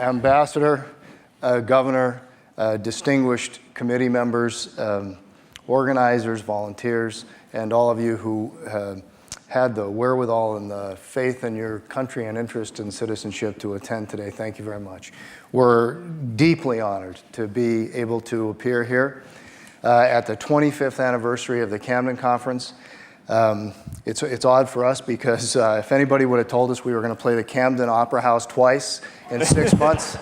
Ambassador, Governor, distinguished committee members, organizers, volunteers, and all of you who had the wherewithal and the faith in your country and interest in citizenship to attend today. Thank you very much. We're deeply honored to be able to appear here at the 25th anniversary of the Camden Conference. It's odd for us because if anybody would have told us we were going to play the Camden Opera House twice in 6 months,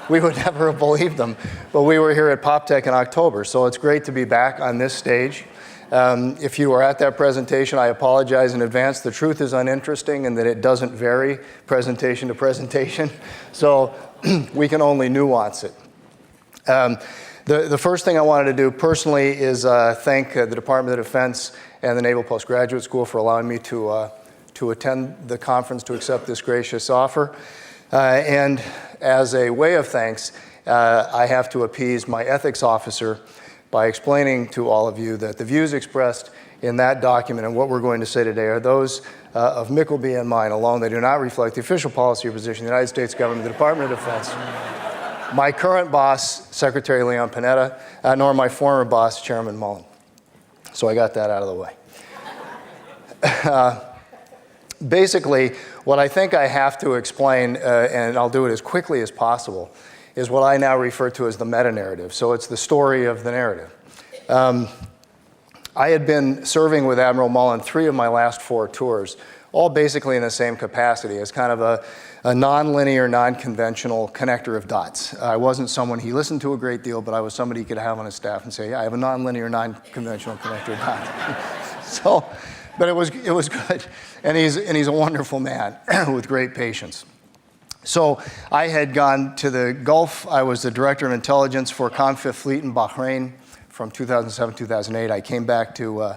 we would never have believed them. But we were here at PopTech in October, so it's great to be back on this stage. If you were at that presentation, I apologize in advance. The truth is uninteresting in that it doesn't vary presentation to presentation, so we can only nuance it. The first thing I wanted to do personally is thank the Department of Defense and the Naval Postgraduate School for allowing me to attend the conference, to accept this gracious offer. And as a way of thanks, I have to appease my ethics officer by explaining to all of you that the views expressed in that document and what we're going to say today are those of Mykleby and mine alone. They do not reflect the official policy or position of the United States government, the Department of Defense, my current boss, Secretary Leon Panetta, nor my former boss, Chairman Mullen. So I got that out of the way. Basically, what I think I have to explain, and I'll do it as quickly as possible, is what I now refer to as the meta-narrative. So it's the story of the narrative. I had been serving with Admiral Mullen 3 of my last 4 tours, all basically in the same capacity as kind of a non-linear, non-conventional connector of dots. I wasn't someone he listened to a great deal, but I was somebody he could have on his staff and say, yeah, I have a non-linear, non-conventional connector of dots. So, but it was good. And he's a wonderful man with great patience. So I had gone to the Gulf. I was the director of intelligence for Fifth Fleet in Bahrain from 2007, 2008. I came back to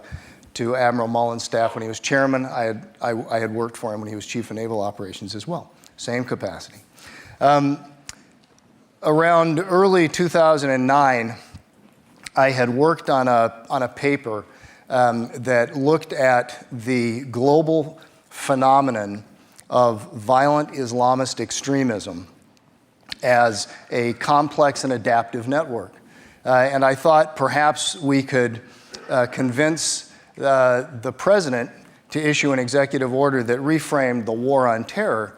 Admiral Mullen's staff when he was chairman. I had worked for him when he was chief of naval operations as well. Same capacity. Around early 2009, I had worked on a paper that looked at the global phenomenon of violent Islamist extremism as a complex and adaptive network. And I thought perhaps we could convince the president to issue an executive order that reframed the war on terror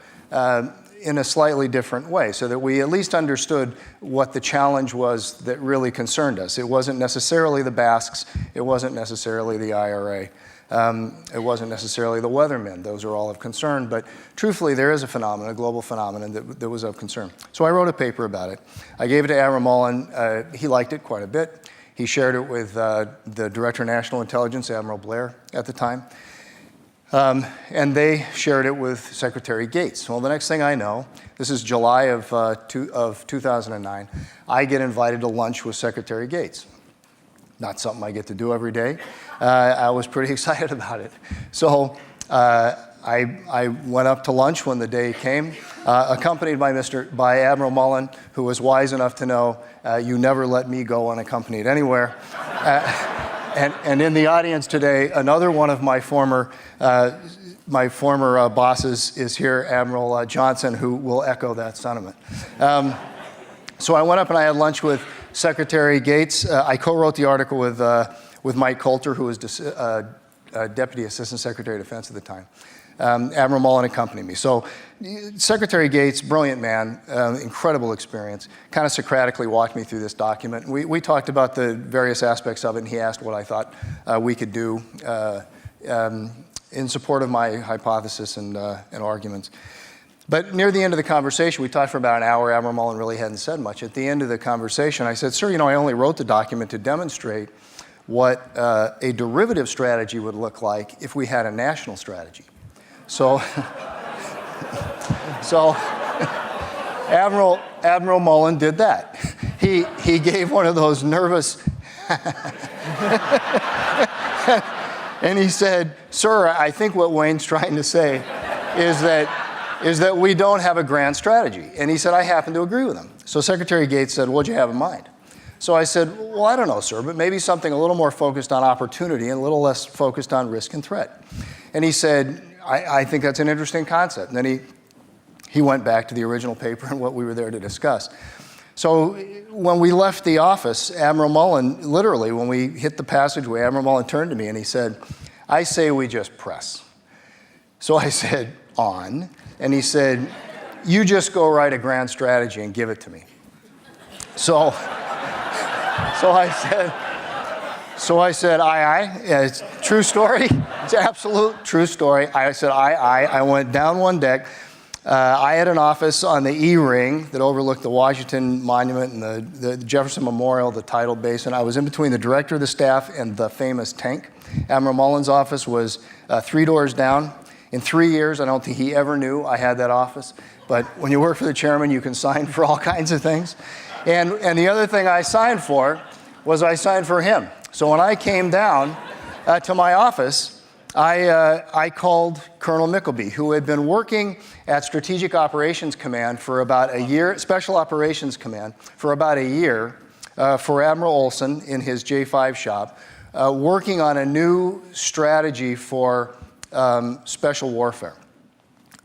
in a slightly different way, so that we at least understood what the challenge was that really concerned us. It wasn't necessarily the Basques, it wasn't necessarily the IRA, it wasn't necessarily the weathermen. Those are all of concern, but truthfully there is a phenomenon, a global phenomenon that was of concern. So I wrote a paper about it. I gave it to Admiral Mullen. He liked it quite a bit. He shared it with the Director of National Intelligence, Admiral Blair, at the time. And they shared it with Secretary Gates. Well, the next thing I know, this is July of 2009, I get invited to lunch with Secretary Gates. Not something I get to do every day. I was pretty excited about it. So I went up to lunch when the day came, accompanied by Admiral Mullen, who was wise enough to know, you never let me go unaccompanied anywhere. And in the audience today, another one of my former bosses is here, Admiral Johnson, who will echo that sentiment. So I went up and I had lunch with Secretary Gates. I co-wrote the article with Mike Coulter, who was Deputy Assistant Secretary of Defense at the time. Admiral Mullen accompanied me. So Secretary Gates, brilliant man, incredible experience, kind of Socratically walked me through this document. We talked about the various aspects of it, and he asked what I thought we could do in support of my hypothesis and arguments. But near the end of the conversation, we talked for about an hour. Admiral Mullen really hadn't said much. At the end of the conversation, I said, sir, you know, I only wrote the document to demonstrate what a derivative strategy would look like if we had a national strategy. So Admiral Mullen did that. He gave one of those nervous, and he said, sir, I think what Wayne's trying to say is that we don't have a grand strategy. And he said, I happen to agree with him. So Secretary Gates said, what'd you have in mind? So I said, well, I don't know, sir, but maybe something a little more focused on opportunity and a little less focused on risk and threat. And he said, I think that's an interesting concept. And then he went back to the original paper and what we were there to discuss. So when we left the office, Admiral Mullen, literally, when we hit the passageway, Admiral Mullen turned to me and he said, "I say we just press." So I said, "On." And he said, "You just go write a grand strategy and give it to me." So I said, aye. Yeah, it's true story. It's absolute true story. I said, aye. I went down one deck. I had an office on the E-ring that overlooked the Washington Monument and the Jefferson Memorial, the tidal basin. I was in between the director of the staff and the famous tank. Admiral Mullen's office was 3 doors down. In 3 years, I don't think he ever knew I had that office. But when you work for the chairman, you can sign for all kinds of things. And the other thing I signed for was I signed for him. So when I came down to my office, I called Colonel Mykleby, who had been working at Strategic Operations Command for about a year, Special Operations Command, for about a year for Admiral Olson in his J5 shop, working on a new strategy for special warfare.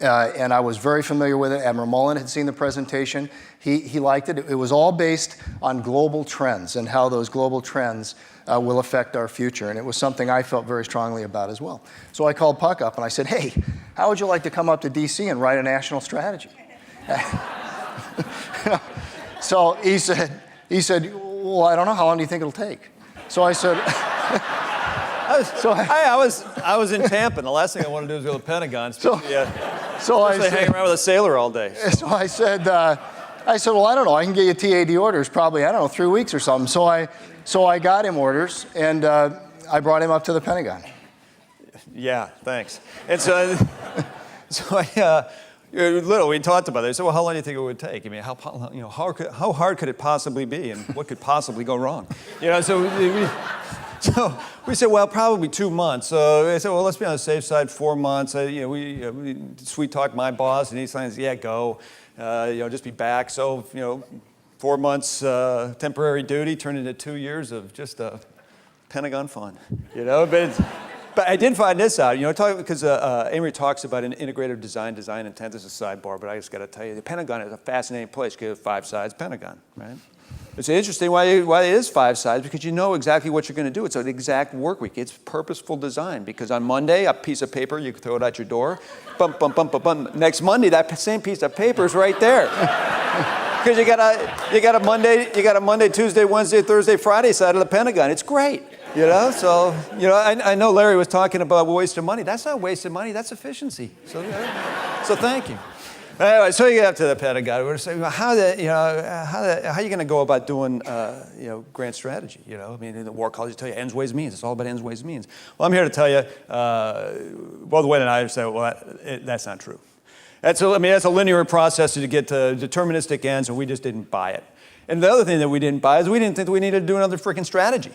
And I was very familiar with it. Admiral Mullen had seen the presentation. He liked it. It was all based on global trends and how those global trends will affect our future. And it was something I felt very strongly about as well. So I called Puck up and I said, "Hey, how would you like to come up to DC and write a national strategy?" So he said, "Well, I don't know. How long do you think it'll take?" So I said, I was in Tampa, and the last thing I want to do is go to the Pentagon. Especially hang around with a sailor all day. So I said, well, I don't know. I can get you TAD orders probably, 3 weeks or something. So I got him orders, and I brought him up to the Pentagon. Yeah, thanks. And so we talked about it. I said, well, how long do you think it would take? I mean, how hard could it possibly be, and what could possibly go wrong? So we said, well, probably 2 months. So I said, well, let's be on the safe side, 4 months. We sweet talked my boss, and he says, yeah, go. Just be back. So, 4 months temporary duty turned into 2 years of just Pentagon fun, But I did find this out, because Amory talks about an integrative design intent as a sidebar, but I just got to tell you, the Pentagon is a fascinating place because it's 5 sides Pentagon, right? It's interesting why it is 5 sides, because you know exactly what you're going to do. It's an exact work week. It's purposeful design, because on Monday, a piece of paper, you can throw it out your door. Bump, bump, bump, bump, bump. Next Monday, that same piece of paper is right there. Because you got a Monday, Tuesday, Wednesday, Thursday, Friday side of the Pentagon. It's great. So I know Larry was talking about waste of money. That's not waste of money. That's efficiency. So thank you. Anyway, so you get up to the Pentagon. We're saying, well, how are you going to go about doing, grand strategy? In the war college, tell you ends, ways, means. It's all about ends, ways, means. Well, I'm here to tell you, the way that I understand, that's not true. That's a linear process to get to deterministic ends, and we just didn't buy it. And the other thing that we didn't buy is we didn't think that we needed to do another freaking strategy.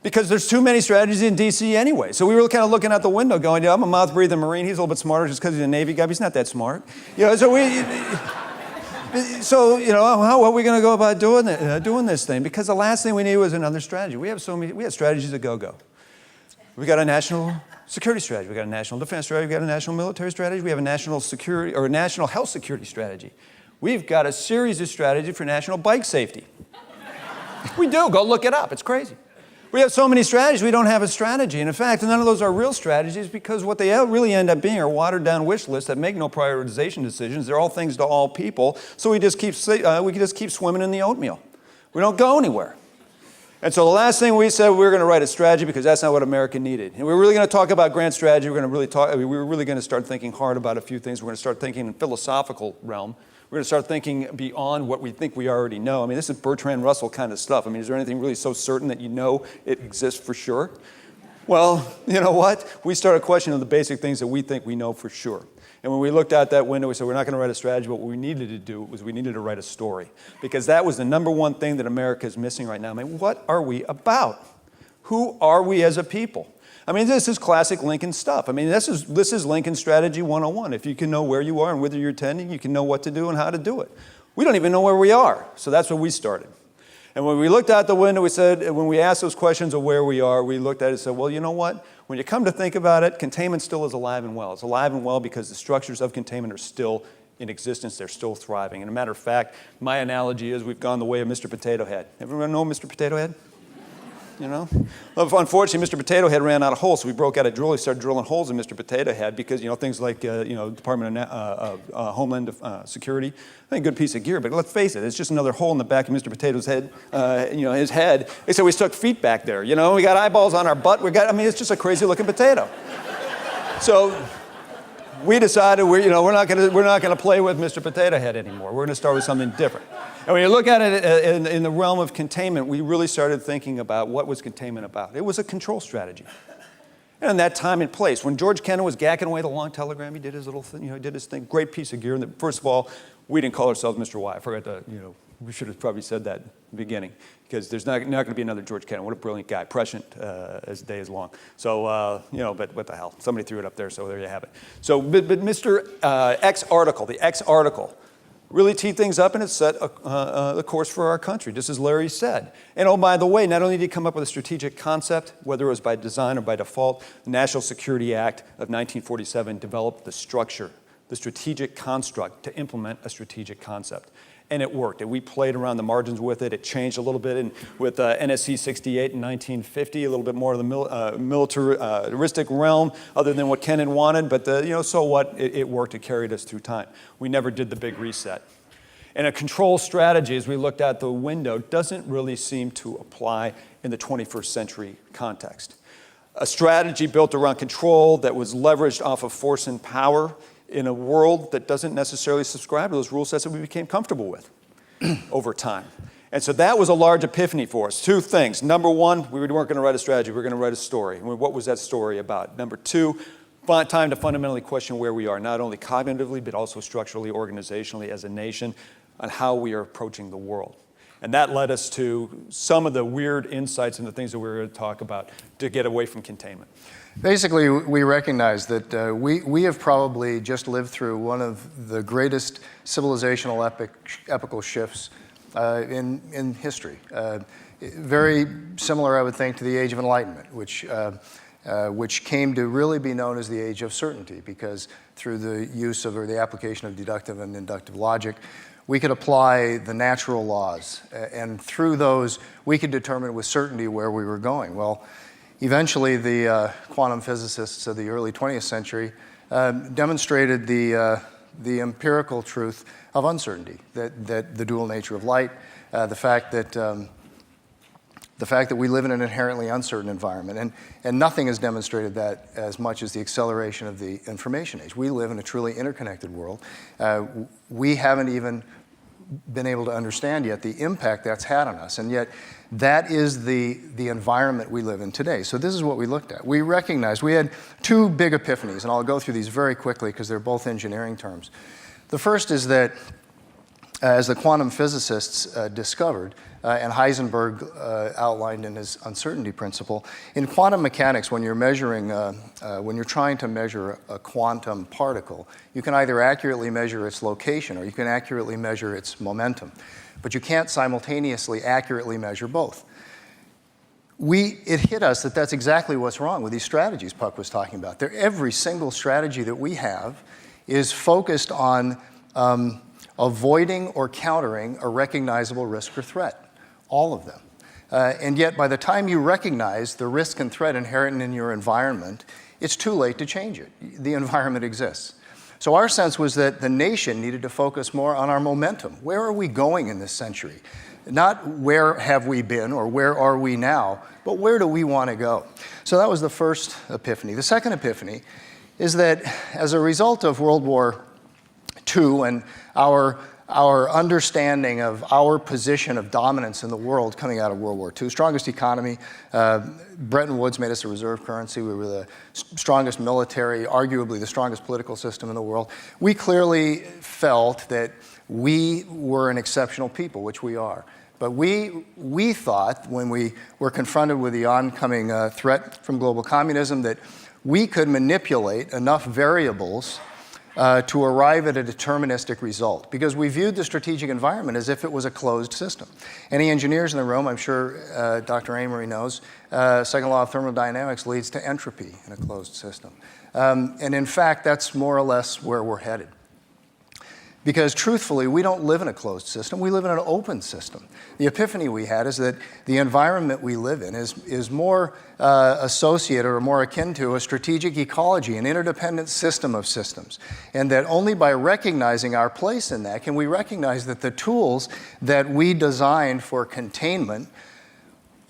Because there's too many strategies in D.C. anyway. So we were kind of looking out the window going, I'm a mouth-breathing Marine. He's a little bit smarter just because he's a Navy guy, but he's not that smart. How are we going to go about doing this thing? Because the last thing we needed was another strategy. We had strategies that go. We got a national security strategy. We got a national defense strategy. We got a national military strategy. We have a national security or a national health security strategy. We've got a series of strategies for national bike safety. We do. Go look it up. It's crazy. We have so many strategies, we don't have a strategy. And in fact, none of those are real strategies, because what they really end up being are watered-down wish lists that make no prioritization decisions. They're all things to all people. So we just keep swimming in the oatmeal. We don't go anywhere. And so the last thing we said, we were going to write a strategy, because that's not what America needed. And we're really going to talk about grand strategy. We're really going to start thinking hard about a few things. We're going to start thinking in philosophical realm. We're going to start thinking beyond what we think we already know. This is Bertrand Russell kind of stuff. Is there anything really so certain that it exists for sure? Well, you know what? We started questioning the basic things that we think we know for sure. And when we looked out that window, we said, we're not going to write a strategy. What we needed to do was we needed to write a story. Because that was the number one thing that America is missing right now. What are we about? Who are we as a people? This is classic Lincoln stuff. This is Lincoln Strategy 101. If you can know where you are and whither you're tending, you can know what to do and how to do it. We don't even know where we are. So that's where we started. And when we looked out the window, we said, when we asked those questions of where we are, we looked at it and said, well, you know what? When you come to think about it, containment still is alive and well. It's alive and well because the structures of containment are still in existence. They're still thriving. And a matter of fact, my analogy is we've gone the way of Mr. Potato Head. Everyone know Mr. Potato Head? You know? Well, unfortunately, Mr. Potato Head ran out of holes, so we broke out a drill. We started drilling holes in Mr. Potato Head because, things like, Department of Homeland Security, I think a good piece of gear, but let's face it, it's just another hole in the back of Mr. Potato's head, his head. They said we stuck feet back there, we got eyeballs on our butt. It's just a crazy looking potato. So we decided we're not going to play with Mr. Potato Head anymore. We're going to start with something different. And when you look at it in the realm of containment, we really started thinking about what was containment about. It was a control strategy. And in that time and place, when George Kennan was gacking away the long telegram, he did his little thing, he did his thing, great piece of gear. And first of all, we didn't call ourselves Mr. Y. I forgot to, we should have probably said that in the beginning, because there's not going to be another George Kennan. What a brilliant guy, prescient as the day is long. So, but what the hell? Somebody threw it up there, so there you have it. So, but Mr. X article, the X article, really teed things up, and it set the course for our country, just as Larry said. And oh, by the way, not only did he come up with a strategic concept, whether it was by design or by default, the National Security Act of 1947 developed the structure, the strategic construct to implement a strategic concept. And it worked. And we played around the margins with it. It changed a little bit with NSC 68 in 1950, a little bit more of the militaristic realm, other than what Kennan wanted. But so what? It worked. It carried us through time. We never did the big reset. And a control strategy, as we looked out the window, doesn't really seem to apply in the 21st century context. A strategy built around control that was leveraged off of force and power in a world that doesn't necessarily subscribe to those rule sets that we became comfortable with over time. And so that was a large epiphany for us. Two things. Number one, we weren't going to write a strategy, we were going to write a story. What was that story about? Number two, time to fundamentally question where we are, not only cognitively, but also structurally, organizationally, as a nation, on how we are approaching the world. And that led us to some of the weird insights and the things that we were going to talk about to get away from containment. Basically, we recognize that we have probably just lived through one of the greatest civilizational epical shifts in history. Very similar, I would think, to the Age of Enlightenment, which came to really be known as the Age of Certainty, because through the use of or the application of deductive and inductive logic, we could apply the natural laws, and through those, we could determine with certainty where we were going. Well, eventually, the quantum physicists of the early 20th century demonstrated the empirical truth of uncertainty, that the dual nature of light, the fact that we live in an inherently uncertain environment, and nothing has demonstrated that as much as the acceleration of the information age. We live in a truly interconnected world. We haven't even been able to understand yet the impact that's had on us, and yet that is the environment we live in today. So this is what we looked at. We recognized we had two big epiphanies, and I'll go through these very quickly because they're both engineering terms. The first is that as the quantum physicists discovered, and Heisenberg outlined in his uncertainty principle, in quantum mechanics, when you're trying to measure a quantum particle, you can either accurately measure its location or you can accurately measure its momentum. But you can't simultaneously accurately measure both. It hit us that that's exactly what's wrong with these strategies Puck was talking about. Every single strategy that we have is focused on avoiding or countering a recognizable risk or threat, all of them. And yet, by the time you recognize the risk and threat inherent in your environment, it's too late to change it. The environment exists. So our sense was that the nation needed to focus more on our momentum. Where are we going in this century? Not where have we been or where are we now, but where do we want to go? So that was the first epiphany. The second epiphany is that as a result of World War II and our understanding of our position of dominance in the world coming out of World War II, strongest economy, Bretton Woods made us a reserve currency, we were the strongest military, arguably the strongest political system in the world. We clearly felt that we were an exceptional people, which we are. But we thought, when we were confronted with the oncoming threat from global communism, that we could manipulate enough variables to arrive at a deterministic result, because we viewed the strategic environment as if it was a closed system. Any engineers in the room, I'm sure Dr. Amory knows, second law of thermodynamics leads to entropy in a closed system. And in fact, that's more or less where we're headed. Because truthfully, we don't live in a closed system, we live in an open system. The epiphany we had is that the environment we live in is more associated or more akin to a strategic ecology, an interdependent system of systems. And that only by recognizing our place in that can we recognize that the tools that we designed for containment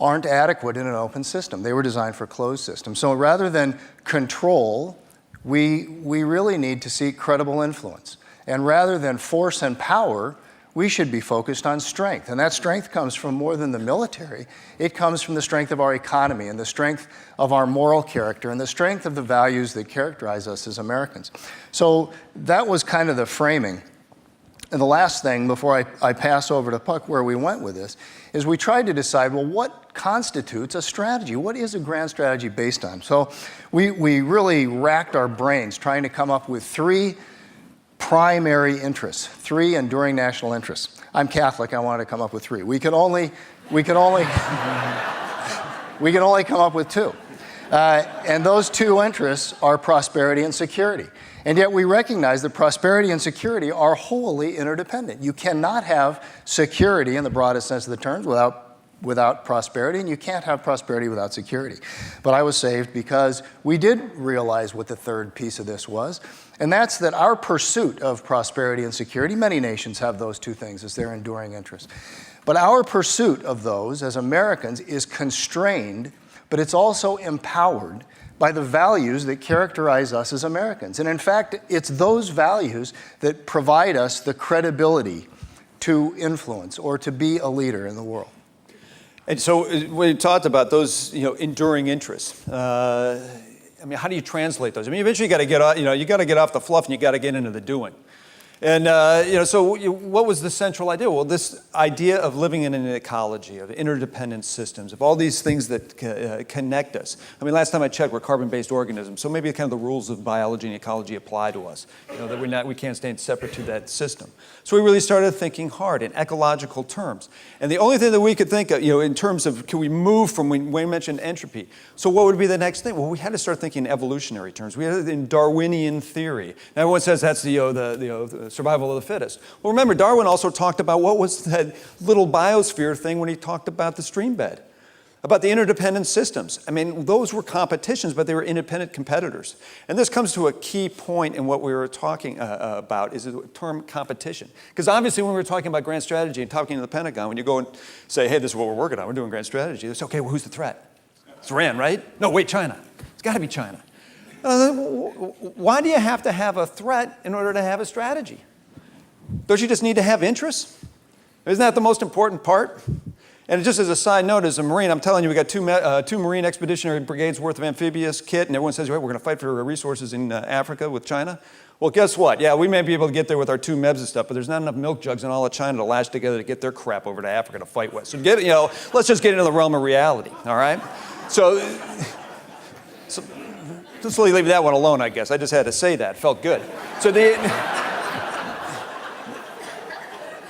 aren't adequate in an open system. They were designed for closed systems. So rather than control, we really need to seek credible influence. And rather than force and power, we should be focused on strength. And that strength comes from more than the military. It comes from the strength of our economy and the strength of our moral character and the strength of the values that characterize us as Americans. So that was kind of the framing. And the last thing, before I pass over to Puck where we went with this, is we tried to decide, well, what constitutes a strategy? What is a grand strategy based on? So we really racked our brains trying to come up with three primary interests, three enduring national interests. I'm Catholic, I wanted to come up with three. We could only come up with two. And those two interests are prosperity and security. And yet we recognize that prosperity and security are wholly interdependent. You cannot have security in the broadest sense of the terms without prosperity, and you can't have prosperity without security. But I was saved because we did realize what the third piece of this was, and that's that our pursuit of prosperity and security, many nations have those two things as their enduring interests, but our pursuit of those as Americans is constrained, but it's also empowered by the values that characterize us as Americans. And in fact, it's those values that provide us the credibility to influence or to be a leader in the world. And so we talked about those, enduring interests. I mean, how do you translate those? I mean, eventually you got to get off, you got to get off the fluff and you got to get into the doing. And, so what was the central idea? Well, this idea of living in an ecology, of interdependent systems, of all these things that connect us. I mean, last time I checked, we're carbon-based organisms, so maybe kind of the rules of biology and ecology apply to us, that we can't stay separate to that system. So we really started thinking hard in ecological terms. And the only thing that we could think of, in terms of, can we move from, when Wayne mentioned entropy, so what would be the next thing? Well, we had to start thinking in evolutionary terms. We had it in Darwinian theory. Now, everyone says that's the survival of the fittest. Well, remember, Darwin also talked about what was that little biosphere thing when he talked about the stream bed, about the interdependent systems. I mean, those were competitions, but they were independent competitors. And this comes to a key point in what we were talking about, is the term competition. Because obviously when we were talking about grand strategy and talking to the Pentagon, when you go and say, hey, this is what we're working on, we're doing grand strategy, they say, okay, well, who's the threat? It's Iran, right? No, wait, China. It's got to be China. Why do you have to have a threat in order to have a strategy? Don't you just need to have interests? Isn't that the most important part? And just as a side note, as a Marine, I'm telling you, we got two Marine Expeditionary Brigades worth of amphibious kit, and everyone says, we're going to fight for resources in Africa with China. Well, guess what? Yeah, we may be able to get there with our 2 MEBs and stuff, but there's not enough milk jugs in all of China to latch together to get their crap over to Africa to fight with. So let's just get into the realm of reality, all right? So just leave that one alone, I guess. I just had to say that. It felt good.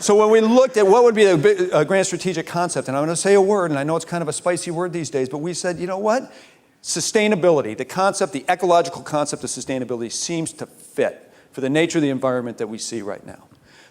So when we looked at what would be a grand strategic concept, and I'm going to say a word, and I know it's kind of a spicy word these days, but we said, you know what? Sustainability, the concept, the ecological concept of sustainability seems to fit for the nature of the environment that we see right now.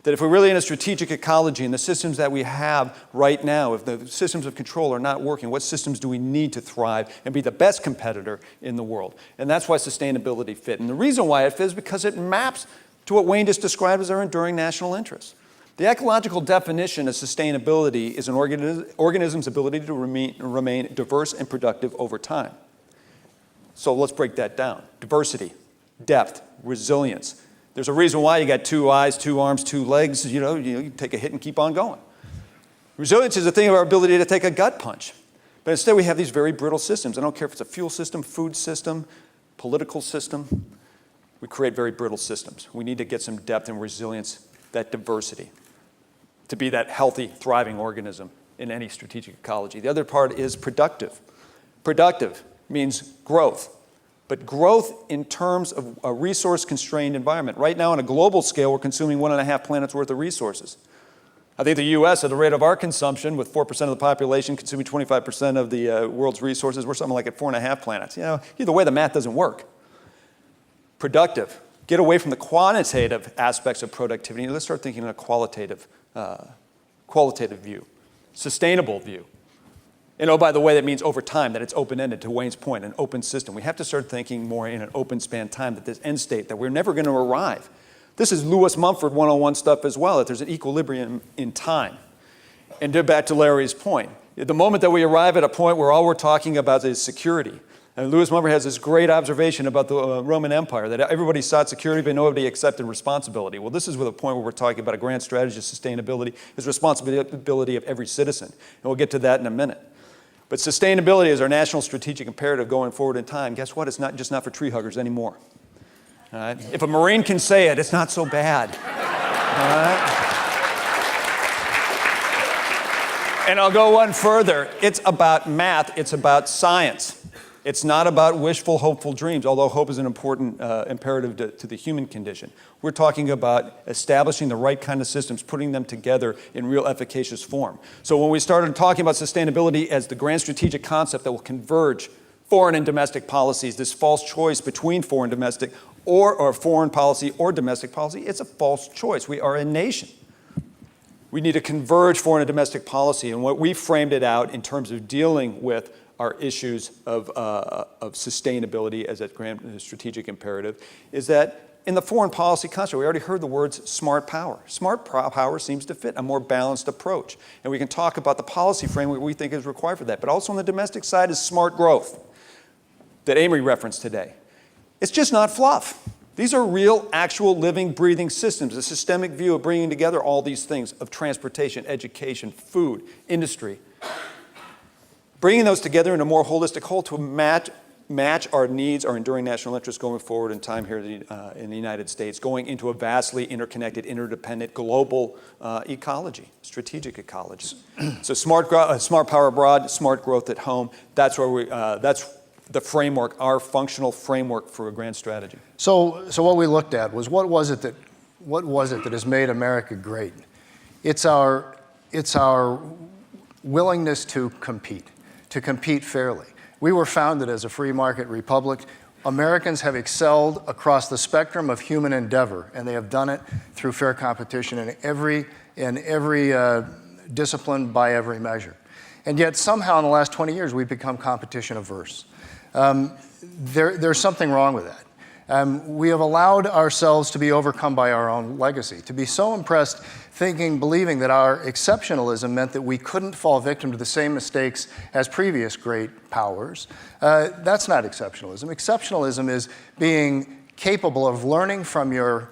That if we're really in a strategic ecology and the systems that we have right now, if the systems of control are not working, what systems do we need to thrive and be the best competitor in the world? And that's why sustainability fit. And the reason why it fits is because it maps to what Wayne just described as our enduring national interests. The ecological definition of sustainability is an organism's ability to remain diverse and productive over time. So let's break that down. Diversity, depth, resilience. There's a reason why you got 2 eyes, 2 arms, 2 legs. You take a hit and keep on going. Resilience is a thing of our ability to take a gut punch. But instead we have these very brittle systems. I don't care if it's a fuel system, food system, political system. We create very brittle systems. We need to get some depth and resilience, that diversity, to be that healthy, thriving organism in any strategic ecology. The other part is productive. Productive means growth, but growth in terms of a resource-constrained environment. Right now, on a global scale, we're consuming 1.5 planets worth of resources. I think the U.S., at the rate of our consumption, with 4% of the population consuming 25% of the world's resources, we're something like at 4.5 planets. Either way, the math doesn't work. Productive. get away from the quantitative aspects of productivity, and let's start thinking in a qualitative view, sustainable view. And oh, by the way, that means over time, that it's open-ended, to Wayne's point, an open system. We have to start thinking more in an open span time, that this end state, that we're never going to arrive. This is Lewis Mumford 101 stuff as well, that there's an equilibrium in time. And back to Larry's point, the moment that we arrive at a point where all we're talking about is security, and Lewis Mumford has this great observation about the Roman Empire, that everybody sought security, but nobody accepted responsibility. Well, this is with a point where we're talking about a grand strategy of sustainability is responsibility of every citizen. And we'll get to that in a minute. But sustainability is our national strategic imperative going forward in time. Guess what? It's not just not for tree huggers anymore. All right? If a Marine can say it, it's not so bad. All right? And I'll go one further. It's about math. It's about science. It's not about wishful, hopeful dreams, although hope is an important imperative to the human condition. We're talking about establishing the right kind of systems, putting them together in real efficacious form. So when we started talking about sustainability as the grand strategic concept that will converge foreign and domestic policies, this false choice between foreign and domestic or foreign policy or domestic policy, it's a false choice. We are a nation. We need to converge foreign and domestic policy, and what we framed it out in terms of dealing with our issues of sustainability as a grand strategic imperative is that in the foreign policy construct, we already heard the words smart power. Smart power seems to fit a more balanced approach. And we can talk about the policy framework we think is required for that. But also on the domestic side is smart growth that Amory referenced today. It's just not fluff. These are real, actual, living, breathing systems, a systemic view of bringing together all these things of transportation, education, food, industry. Bringing those together in a more holistic whole to match our needs, our enduring national interests going forward in time here in the United States, going into a vastly interconnected, interdependent global ecology, strategic ecology. So smart power abroad, smart growth at home. That's where that's the framework, our functional framework for a grand strategy. So what we looked at was what was it that has made America great? It's our willingness to compete fairly. We were founded as a free market republic. Americans have excelled across the spectrum of human endeavor, and they have done it through fair competition in every discipline by every measure. And yet somehow in the last 20 years we've become competition averse. There's something wrong with that. We have allowed ourselves to be overcome by our own legacy, to be so impressed, believing that our exceptionalism meant that we couldn't fall victim to the same mistakes as previous great powers. That's not exceptionalism. Exceptionalism is being capable of learning from your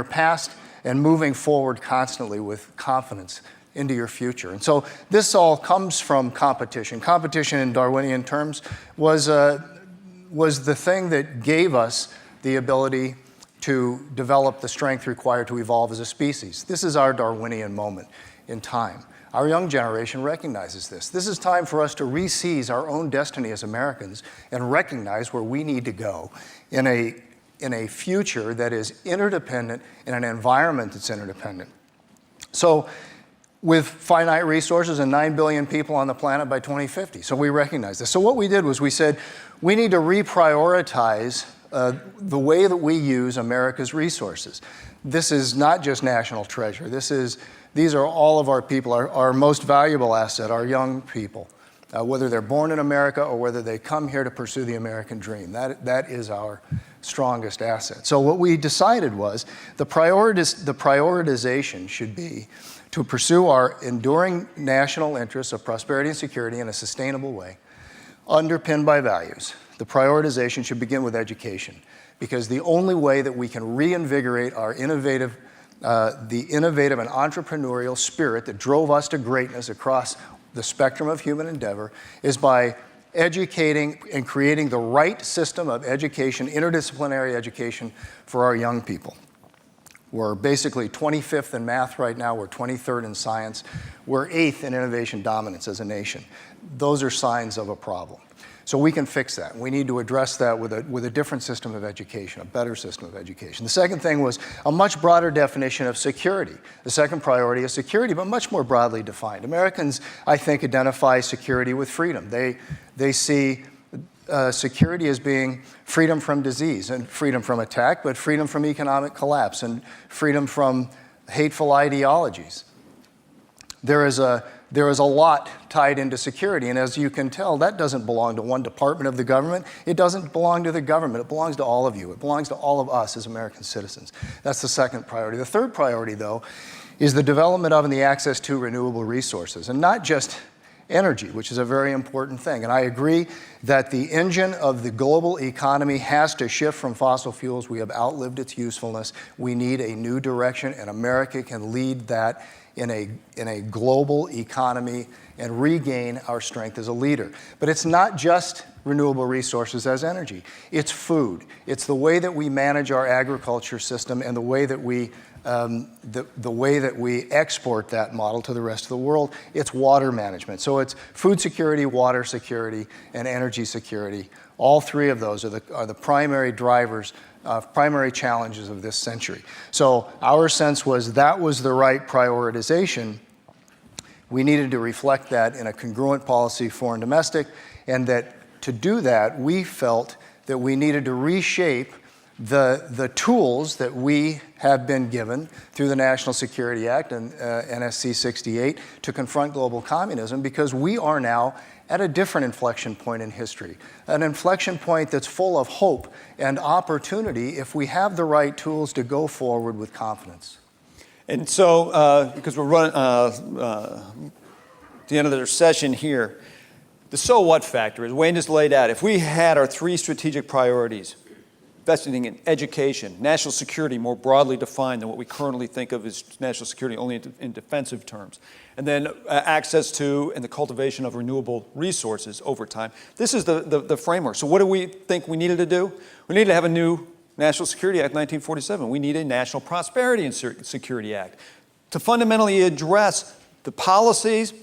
past and moving forward constantly with confidence into your future. And so this all comes from competition. Competition in Darwinian terms was the thing that gave us the ability to develop the strength required to evolve as a species. This is our Darwinian moment in time. Our young generation recognizes this. This is time for us to re-seize our own destiny as Americans and recognize where we need to go in a future that is interdependent, in an environment that's interdependent. So with finite resources and 9 billion people on the planet by 2050. So we recognize this. So what we did was we said, we need to reprioritize the way that we use America's resources. This is not just national treasure. These are all of our people, our most valuable asset, our young people, whether they're born in America or whether they come here to pursue the American dream. That is our strongest asset. So what we decided was the prioritization should be to pursue our enduring national interests of prosperity and security in a sustainable way, underpinned by values. The prioritization should begin with education, because the only way that we can reinvigorate our the innovative and entrepreneurial spirit that drove us to greatness across the spectrum of human endeavor is by educating and creating the right system of education, interdisciplinary education for our young people. We're basically 25th in math right now. We're 23rd in science. We're 8th in innovation dominance as a nation. Those are signs of a problem. So we can fix that. We need to address that with a different system of education, a better system of education. The second thing was a much broader definition of security. The second priority is security, but much more broadly defined. Americans, I think, identify security with freedom. They see security as being freedom from disease and freedom from attack, but freedom from economic collapse and freedom from hateful ideologies. There is a lot tied into security, and as you can tell, that doesn't belong to one department of the government. It doesn't belong to the government. It belongs to all of you. It belongs to all of us as American citizens. That's the second priority. The third priority, though, is the development of and the access to renewable resources, and not just energy, which is a very important thing. And I agree that the engine of the global economy has to shift from fossil fuels. We have outlived its usefulness. We need a new direction, and America can lead that in a global economy and regain our strength as a leader. But it's not just renewable resources as energy. It's food. It's the way that we manage our agriculture system and the way that we export that model to the rest of the world. It's water management. So it's food security, water security, and energy security. All three of those are the primary drivers, primary challenges of this century. So our sense was that was the right prioritization. We needed to reflect that in a congruent policy, foreign domestic, and that to do that, we felt that we needed to reshape the tools that we have been given through the National Security Act and NSC 68 to confront global communism, because we are now at a different inflection point in history, an inflection point that's full of hope and opportunity if we have the right tools to go forward with confidence. And so, because we're running the end of the session here, the so what factor, as Wayne just laid out, if we had our three strategic priorities, investing in education, national security more broadly defined than what we currently think of as national security only in defensive terms, and then access to and the cultivation of renewable resources over time. This is the framework. So what do we think we needed to do? We needed to have a new National Security Act 1947. We need a National Prosperity and Security Act to fundamentally address the policies,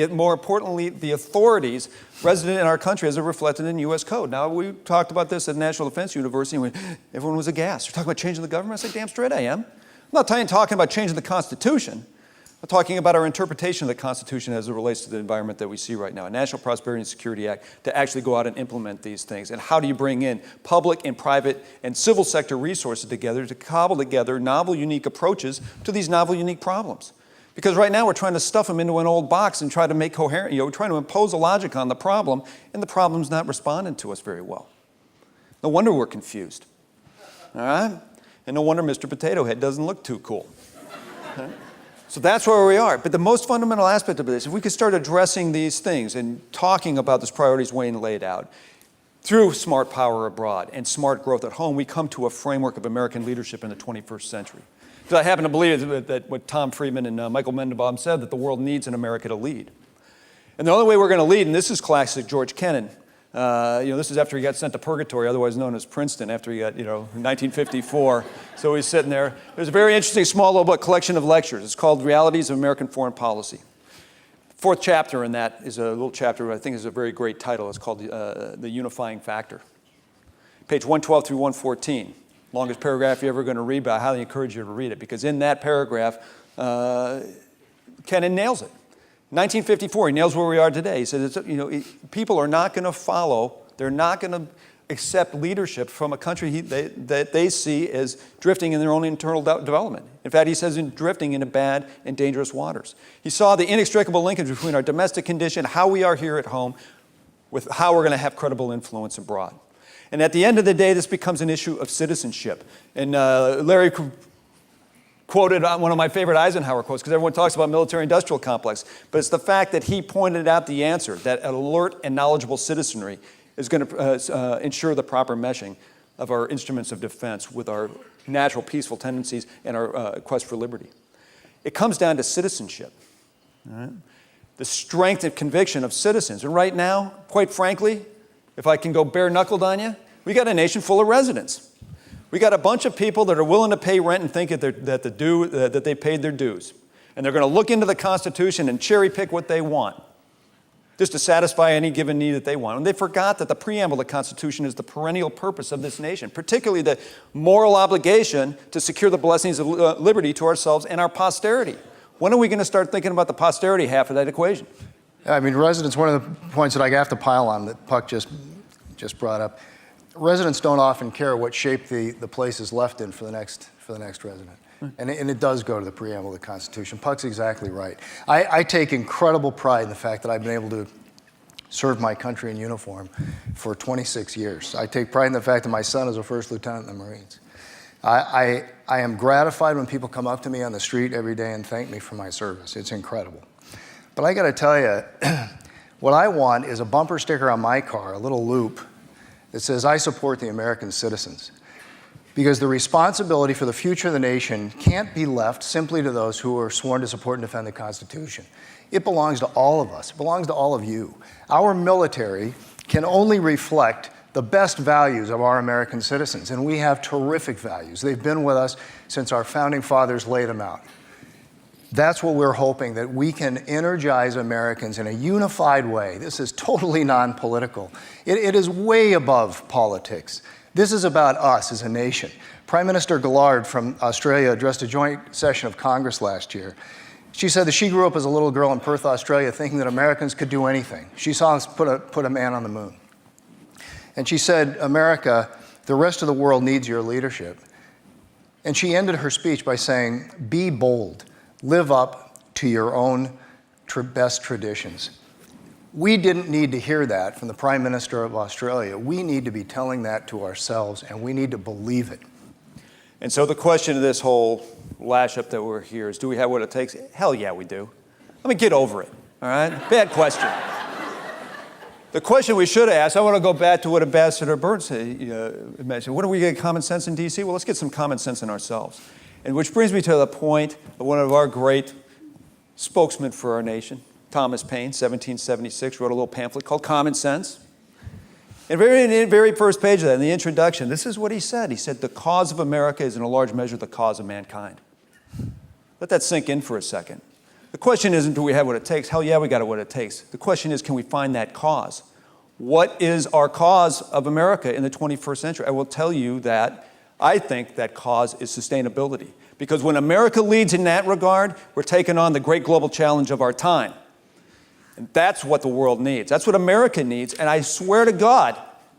more importantly, the authorities resident in our country as they're reflected in U.S. code. Now, we talked about this at National Defense University, and everyone was aghast. You're talking about changing the government? I said, damn straight I am. I'm not talking about changing the Constitution. I'm talking about our interpretation of the Constitution as it relates to the environment that we see right now. A National Prosperity and Security Act to actually go out and implement these things. And how do you bring in public and private and civil sector resources together to cobble together novel, unique approaches to these novel, unique problems? Because right now we're trying to stuff them into an old box and try to make coherent, we're trying to impose a logic on the problem, and the problem's not responding to us very well. No wonder we're confused, all right? And no wonder Mr. Potato Head doesn't look too cool. Right? So that's where we are. But the most fundamental aspect of this, if we could start addressing these things and talking about these priorities Wayne laid out, through smart power abroad and smart growth at home, we come to a framework of American leadership in the 21st century. Because I happen to believe that what Tom Friedman and Michael Mendenbaum said, that the world needs an America to lead. And the only way we're going to lead, and this is classic George Kennan, this is after he got sent to purgatory, otherwise known as Princeton, after he got, 1954. So he's sitting there. There's a very interesting small little book, collection of lectures. It's called Realities of American Foreign Policy. Fourth chapter in that is a little chapter I think is a very great title. It's called The Unifying Factor. Page 112 through 114. Longest paragraph you're ever going to read, but I highly encourage you to read it, because in that paragraph, Kennan nails it. 1954, he nails where we are today. He says, people are not going to follow, they're not going to accept leadership from a country that they see as drifting in their own internal development. In fact, he says drifting into bad and dangerous waters. He saw the inextricable linkage between our domestic condition, how we are here at home, with how we're going to have credible influence abroad. And at the end of the day, this becomes an issue of citizenship. And Larry quoted one of my favorite Eisenhower quotes, because everyone talks about military-industrial complex, but it's the fact that he pointed out the answer, that an alert and knowledgeable citizenry is going to ensure the proper meshing of our instruments of defense with our natural peaceful tendencies and our quest for liberty. It comes down to citizenship, all right? The strength and conviction of citizens. And right now, quite frankly, if I can go bare-knuckled on you, we got a nation full of residents. We got a bunch of people that are willing to pay rent and think that they paid their dues. And they're going to look into the Constitution and cherry pick what they want, just to satisfy any given need that they want. And they forgot that the preamble of the Constitution is the perennial purpose of this nation, particularly the moral obligation to secure the blessings of liberty to ourselves and our posterity. When are we going to start thinking about the posterity half of that equation? I mean, residents, one of the points that I have to pile on that Puck just just brought up, residents don't often care what shape the place is left in for the next resident. And it does go to the preamble of the Constitution. Puck's exactly right. I take incredible pride in the fact that I've been able to serve my country in uniform for 26 years. I take pride in the fact that my son is a first lieutenant in the Marines. I am gratified when people come up to me on the street every day and thank me for my service. It's incredible. But I got to tell you, what I want is a bumper sticker on my car, a little loop that says, I support the American citizens. Because the responsibility for the future of the nation can't be left simply to those who are sworn to support and defend the Constitution. It belongs to all of us. It belongs to all of you. Our military can only reflect the best values of our American citizens, and we have terrific values. They've been with us since our founding fathers laid them out. That's what we're hoping, that we can energize Americans in a unified way. This is totally non-political. It is way above politics. This is about us as a nation. Prime Minister Gillard from Australia addressed a joint session of Congress last year. She said that she grew up as a little girl in Perth, Australia, thinking that Americans could do anything. She saw us put a man on the moon. And she said, America, the rest of the world needs your leadership. And she ended her speech by saying, be bold, live up to your own best traditions. We didn't need to hear that from the Prime Minister of Australia. We need to be telling that to ourselves, and we need to believe it. And so the question of this whole lash-up that we're here is, do we have what it takes? Hell yeah, we do. Let me get over it, all right? Bad question. The question we should ask, I want to go back to what Ambassador Burns mentioned. What do we get common sense in D.C.? Well, let's get some common sense in ourselves. And which brings me to the point of one of our great spokesmen for our nation, Thomas Paine, 1776, wrote a little pamphlet called Common Sense. And in the very first page of that, in the introduction, this is what he said. He said, the cause of America is in a large measure the cause of mankind. Let that sink in for a second. The question isn't, do we have what it takes? Hell yeah, we got what it takes. The question is, can we find that cause? What is our cause of America in the 21st century? I will tell you that I think that cause is sustainability. Because when America leads in that regard, we're taking on the great global challenge of our time. And that's what the world needs. That's what America needs. And I swear to God,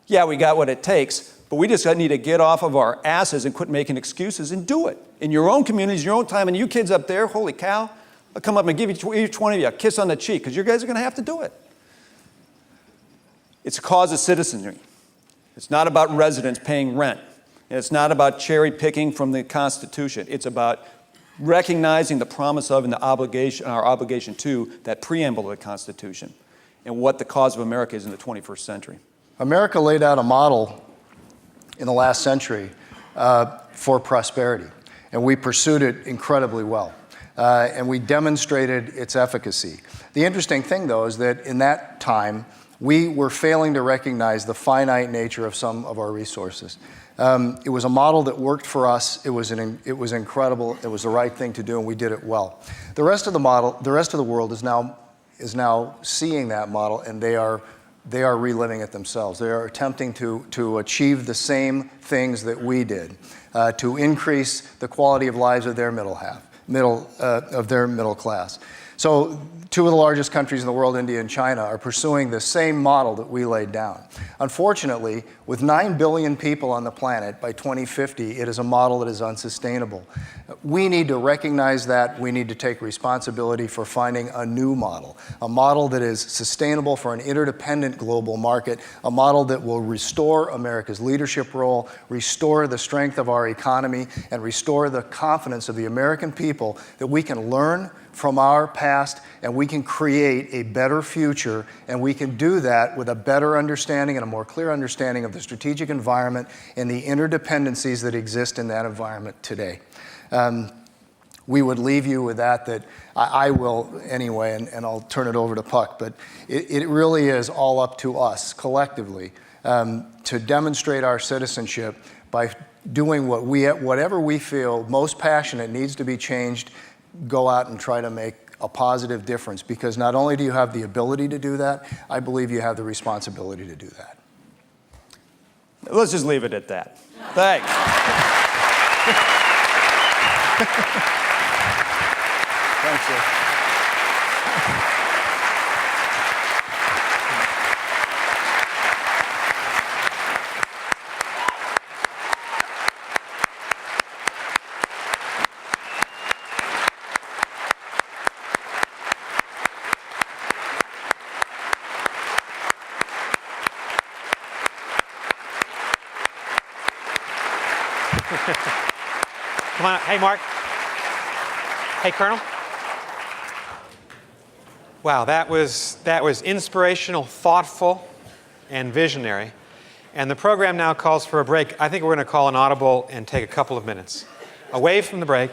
yeah, we got what it takes, but we just need to get off of our asses and quit making excuses and do it. In your own communities, your own time, and you kids up there, holy cow, I'll come up and give each one of you a kiss on the cheek, because you guys are going to have to do it. It's a cause of citizenry. It's not about residents paying rent. And it's not about cherry picking from the Constitution. It's about recognizing the promise of and the obligation, our obligation to that preamble of the Constitution and what the cause of America is in the 21st century. America laid out a model in the last century for prosperity, and we pursued it incredibly well, and we demonstrated its efficacy. The interesting thing, though, is that in that time, we were failing to recognize the finite nature of some of our resources. It was a model that worked for us. It was incredible. It was the right thing to do, and we did it well. The rest of the world is now seeing that model, and they are reliving it themselves. They are attempting to achieve the same things that we did, to increase the quality of lives of their middle class. So two of the largest countries in the world, India and China, are pursuing the same model that we laid down. Unfortunately, with 9 billion people on the planet by 2050, it is a model that is unsustainable. We need to recognize that. We need to take responsibility for finding a new model, a model that is sustainable for an interdependent global market, a model that will restore America's leadership role, restore the strength of our economy, and restore the confidence of the American people that we can learn from our past, and we can create a better future, and we can do that with a better understanding and a more clear understanding of the strategic environment and the interdependencies that exist in that environment today. We would leave you with that I will anyway, and I'll turn it over to Puck, but it really is all up to us collectively to demonstrate our citizenship by doing whatever we feel most passionate needs to be changed. Go out and try to make a positive difference, because not only do you have the ability to do that, I believe you have the responsibility to do that. Let's just leave it at that. Thanks. Thanks, sir. Come on. Hey, Mark. Hey, Colonel. Wow, that was inspirational, thoughtful, and visionary. And the program now calls for a break. I think we're going to call an audible and take a couple of minutes away from the break,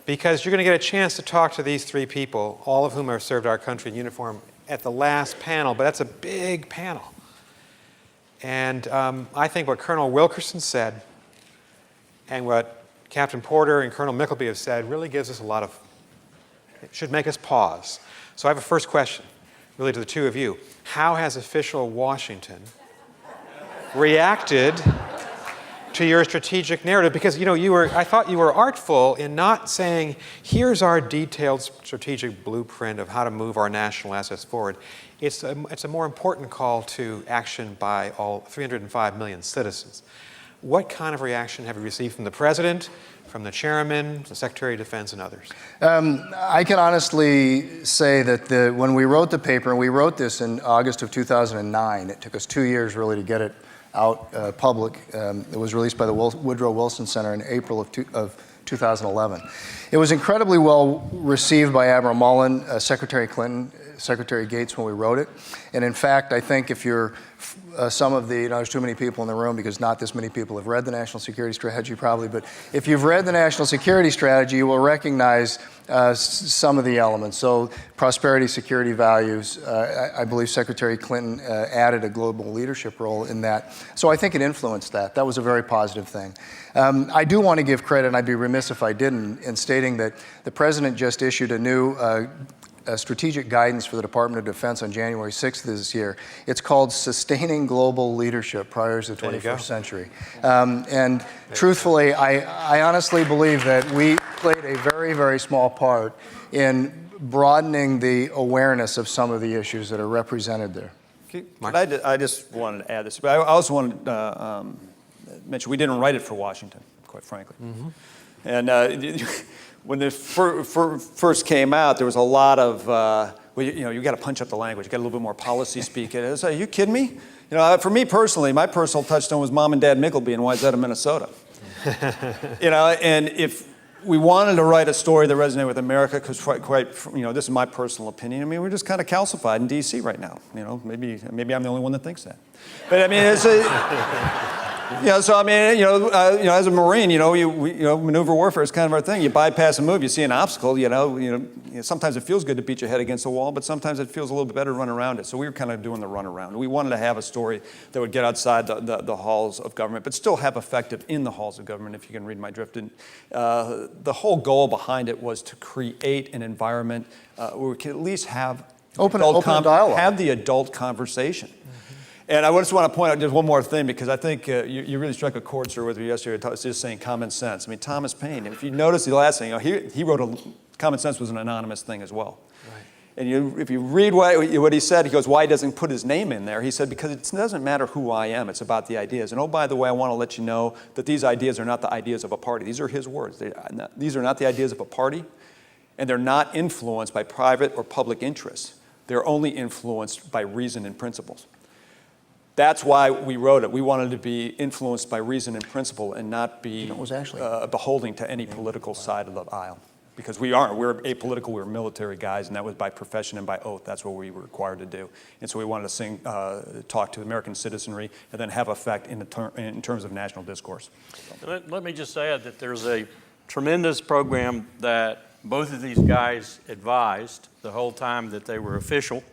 because you're going to get a chance to talk to these three people, all of whom have served our country in uniform, at the last panel. But that's a big panel. And I think what Colonel Wilkerson said and what Captain Porter and Colonel Mykleby have said really gives us it should make us pause. So I have a first question, really to the two of you. How has official Washington reacted to your strategic narrative? Because, I thought you were artful in not saying, here's our detailed strategic blueprint of how to move our national assets forward. It's a more important call to action by all 305 million citizens. What kind of reaction have you received from the President, from the Chairman, the Secretary of Defense, and others? I can honestly say that when we wrote the paper, and we wrote this in August of 2009, it took us 2 years really to get it out public. It was released by the Woodrow Wilson Center in April of 2011. It was incredibly well received by Admiral Mullen, Secretary Clinton, Secretary Gates when we wrote it. And in fact, I think if you're some of the, there's too many people in the room because not this many people have read the National Security Strategy probably, but if you've read the National Security Strategy, you will recognize some of the elements. So prosperity, security values, I believe Secretary Clinton added a global leadership role in that. So I think it influenced that. That was a very positive thing. I do want to give credit, and I'd be remiss if I didn't, in stating that the President just issued a new strategic guidance for the Department of Defense on January 6th this year. It's called Sustaining Global Leadership Priorities of the 21st Century. And truthfully, I honestly believe that we played a very, very small part in broadening the awareness of some of the issues that are represented there. I just wanted to add this, but I also wanted to mention we didn't write it for Washington, quite frankly. Mm-hmm. And when this first came out, there was a lot of, you got to punch up the language, you got a little bit more policy speak. I was like, are you kidding me? For me personally, my personal touchstone was Mom and Dad Mykleby in Wayzata, Minnesota. And if we wanted to write a story that resonated with America, because this is my personal opinion. I mean, we're just kind of calcified in D.C. right now. Maybe I'm the only one that thinks that. But I mean, it's so I mean, as a Marine, maneuver warfare is kind of our thing. You bypass a move, you see an obstacle, sometimes it feels good to beat your head against a wall, but sometimes it feels a little bit better to run around it. So we were kind of doing the run around. We wanted to have a story that would get outside the halls of government, but still have effective in the halls of government, if you can read my drift. And the whole goal behind it was to create an environment where we could at least have open dialogue, have the adult conversation. And I just want to point out just one more thing, because I think you really struck a chord, sir, with me yesterday. It's just saying common sense. I mean, Thomas Paine, if you notice the last thing, he wrote common sense was an anonymous thing as well. Right. And if you read what he said, he goes, why he doesn't put his name in there? He said, because it doesn't matter who I am, it's about the ideas. And oh, by the way, I want to let you know that these ideas are not the ideas of a party. These are his words. These are not the ideas of a party, and they're not influenced by private or public interests. They're only influenced by reason and principles. That's why we wrote it. We wanted to be influenced by reason and principle and not be beholden to any political side of the aisle. Because we aren't. We're apolitical. We're military guys, and that was by profession and by oath. That's what we were required to do. And so we wanted to talk to American citizenry and then have effect in terms of national discourse. So. Let me just add that there's a tremendous program that both of these guys advised the whole time that they were official.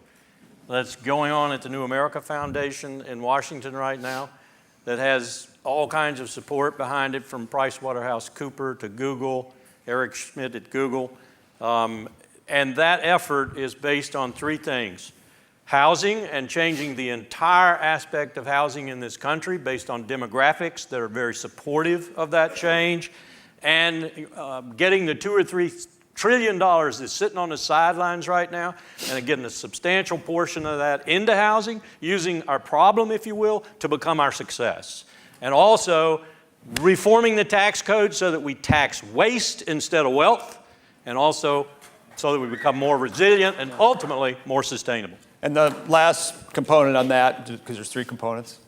That's going on at the New America Foundation in Washington right now, that has all kinds of support behind it, from PricewaterhouseCoopers to Google, Eric Schmidt at Google. And that effort is based on three things: housing and changing the entire aspect of housing in this country based on demographics that are very supportive of that change, and getting the $2 or $3 trillion that's sitting on the sidelines right now, and getting a substantial portion of that into housing, using our problem, if you will, to become our success. And also reforming the tax code so that we tax waste instead of wealth, and also so that we become more resilient and ultimately more sustainable. And the last component on that, because there's three components,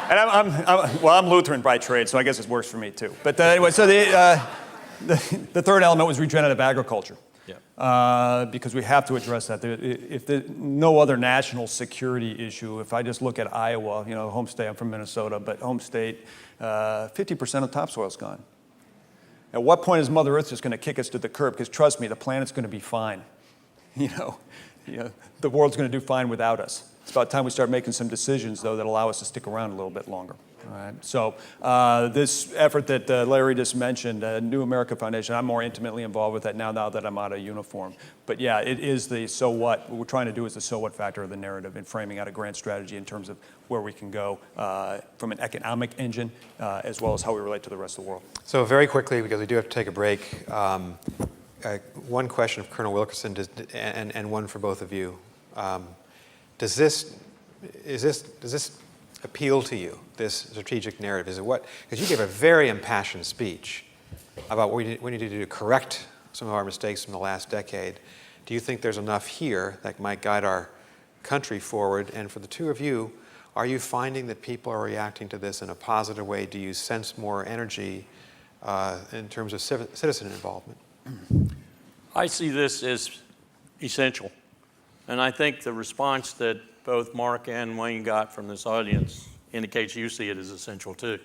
And I'm Lutheran by trade, so I guess it works for me too. But anyway, so the third element was regenerative agriculture. Because we have to address that. If there's no other national security issue, if I just look at Iowa, home state, I'm from Minnesota, but home state, 50% of topsoil's gone. At what point is Mother Earth just going to kick us to the curb? Because trust me, the planet's going to be fine. The world's going to do fine without us. It's about time we start making some decisions, though, that allow us to stick around a little bit longer. All right. So this effort that Larry just mentioned, New America Foundation, I'm more intimately involved with that now that I'm out of uniform. But yeah, it is the so what. What we're trying to do is the so what factor of the narrative in framing out a grand strategy in terms of where we can go from an economic engine as well as how we relate to the rest of the world. So very quickly, because we do have to take a break, one question of Colonel Wilkerson and one for both of you. Does this appeal to you, this strategic narrative? Is it what? Because you gave a very impassioned speech about what we need to do to correct some of our mistakes from the last decade. Do you think there's enough here that might guide our country forward? And for the two of you, are you finding that people are reacting to this in a positive way? Do you sense more energy in terms of citizen involvement? I see this as essential. And I think the response that both Mark and Wayne got from this audience indicates you see it as essential too.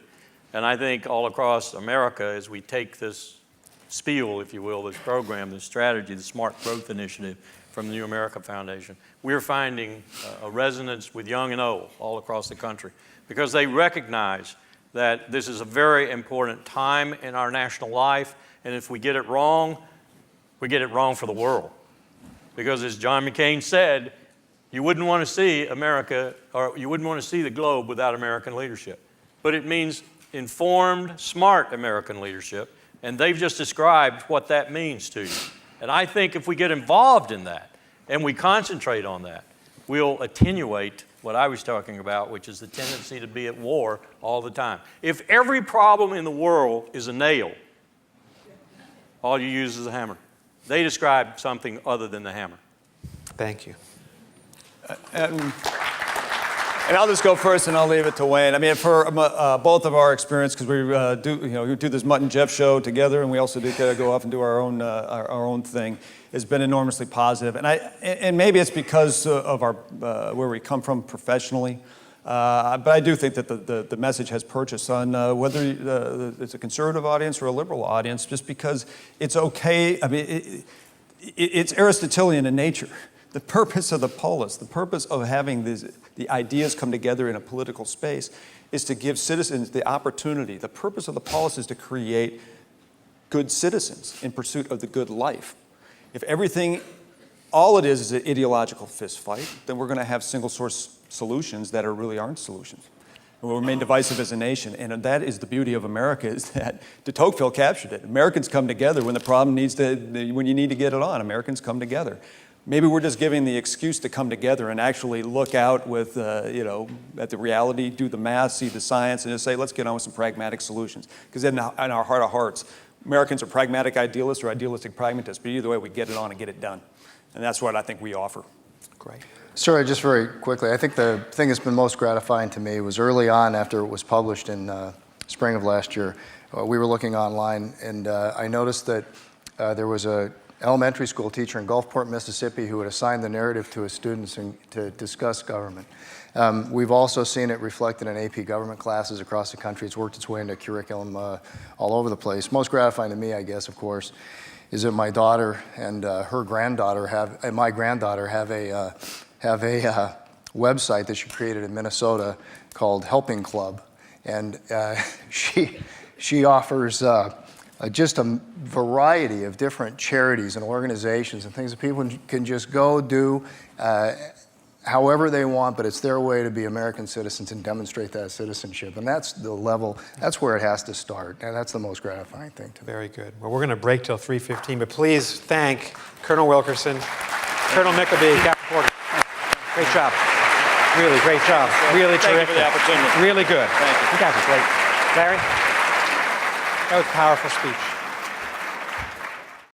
And I think all across America, as we take this spiel, if you will, this program, this strategy, the Smart Growth Initiative from the New America Foundation, we're finding a resonance with young and old all across the country because they recognize that this is a very important time in our national life, and if we get it wrong, we get it wrong for the world. Because as John McCain said, you wouldn't want to see America, or you wouldn't want to see the globe without American leadership. But it means informed, smart American leadership, and they've just described what that means to you. And I think if we get involved in that, and we concentrate on that, we'll attenuate what I was talking about, which is the tendency to be at war all the time. If every problem in the world is a nail, all you use is a hammer. They describe something other than the hammer. Thank you. And I'll just go first, and I'll leave it to Wayne. I mean, for both of our experience, because we do this Mutt and Jeff show together, and we also do go off and do our own thing, has been enormously positive. And maybe it's because of our where we come from professionally. But I do think that the message has purchase on whether it's a conservative audience or a liberal audience, just because it's okay. I mean, it's Aristotelian in nature. The purpose of the polis, the purpose of having the ideas come together in a political space is to give citizens the opportunity. The purpose of the polis is to create good citizens in pursuit of the good life. If all it is an ideological fist fight, then we're going to have single source solutions that really aren't solutions. And we'll remain divisive as a nation. And that is the beauty of America, is that de Tocqueville captured it. Americans come together when the problem when you need to get it on. Americans come together. Maybe we're just giving the excuse to come together and actually look out with, at the reality, do the math, see the science, and just say, let's get on with some pragmatic solutions. Because in our heart of hearts, Americans are pragmatic idealists or idealistic pragmatists, but either way, we get it on and get it done. And that's what I think we offer. Great. Sorry, just very quickly, I think the thing that's been most gratifying to me was early on after it was published in spring of last year, we were looking online, and I noticed that there was an elementary school teacher in Gulfport, Mississippi, who had assigned the narrative to his students to discuss government. We've also seen it reflected in AP government classes across the country. It's worked its way into curriculum all over the place. Most gratifying to me, I guess, of course, is that my daughter and her granddaughter my granddaughter have a website that she created in Minnesota called Helping Club, and she offers just a variety of different charities and organizations and things that people can just go do however they want, but it's their way to be American citizens and demonstrate that citizenship. And that's the level, that's where it has to start. And that's the most gratifying thing to me. Very good. Well, we're going to break till 3:15, but please thank Colonel Wilkerson, Colonel Mykleby, Captain Porter. Great job. Really great job. Really terrific. Thank you for the opportunity. Really good. Thank you. You guys are great. Larry, that was a powerful speech.